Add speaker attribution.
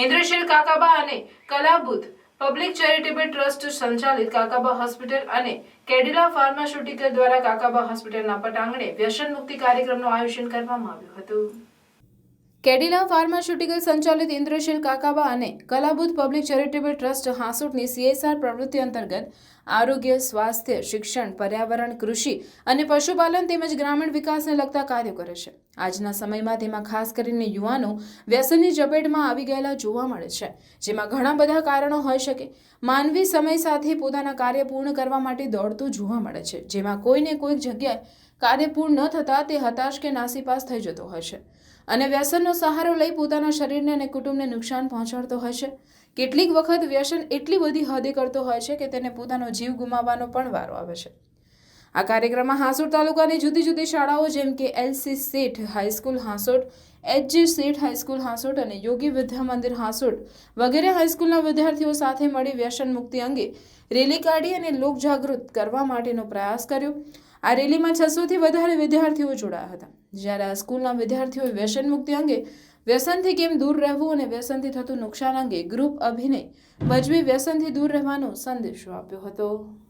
Speaker 1: ઇન્દ્રશીલ કાકાબા અને કલાબુદ્ધ public charitable trust સંચાલિત Kakaba hospital અને કેડિલા ફાર્માસ્યુટિકલ દ્વારા કાકાબા હોસ્પિટલના પટાંગણે વ્યસન મુક્તિ કાર્યક્રમનું આયોજન કરવામાં આવ્યું હતું. કેડિલા ફાર્માસ્યુટિકલ સંચાલિત ઇન્દ્રશીલ કાકાબા અને કલાબુદ્ધ પબ્લિક ચેરિટેબલ ટ્રસ્ટ હાંસોટની CSR પ્રવૃત્તિ અંતર્ગત આરોગ્ય, સ્વાસ્થ્ય, શિક્ષણ, પર્યાવરણ, કૃષિ અને પશુપાલન તેમજ ગ્રામીણ વિકાસને લગતા કાર્યો કરે છે. આજના સમયમાં તેમાં ખાસ કરીને યુવાનો વ્યસનની ઝપેટમાં આવી ગયેલા જોવા મળે છે, જેમાં ઘણા બધા કારણો હોઈ શકે. માનવી સમય સાથે પોતાના કાર્ય પૂર્ણ કરવા માટે દોડતું જોવા મળે છે, જેમાં કોઈને કોઈક જગ્યાએ કાર્ય પૂર્ણ ન થતાં તે હતાશ કે નાસીપાસ થઈ જતો હોય છે અને વ્યસનનો સહારો લઈ પોતાના શરીરને અને કુટુંબને નુકસાન પહોંચાડતો હોય છે. કેટલીક વખત વ્યસન એટલી બધી હદે કરતો હોય છે કે તેને પોતાનો જીવ ગુમાવવાનો પણ વારો આવે છે. આ કાર્યક્રમમાં હાંસોટ તાલુકાની જુદી જુદી શાળાઓ જેમ કે LC શેઠ હાઈસ્કૂલ હાંસોટ, HG શેઠ હાઈસ્કૂલ હાંસોટ અને યોગી વિદ્યા મંદિર હાંસોટ વગેરે હાઈસ્કૂલના વિદ્યાર્થીઓ સાથે મળી વ્યસન મુક્તિ અંગે રેલી કાઢી અને લોકજાગૃત કરવા માટેનો પ્રયાસ કર્યો. આ રેલીમાં 600થી વધારે વિદ્યાર્થીઓ જોડાયા હતા. જ્યારે આ સ્કૂલના વિદ્યાર્થીઓએ વ્યસન મુક્તિ અંગે, વ્યસનથી કેમ દૂર રહેવું અને વ્યસનથી થતું નુકસાન અંગે ગ્રુપ અભિનય ભજવી વ્યસનથી દૂર રહેવાનો સંદેશો આપ્યો હતો.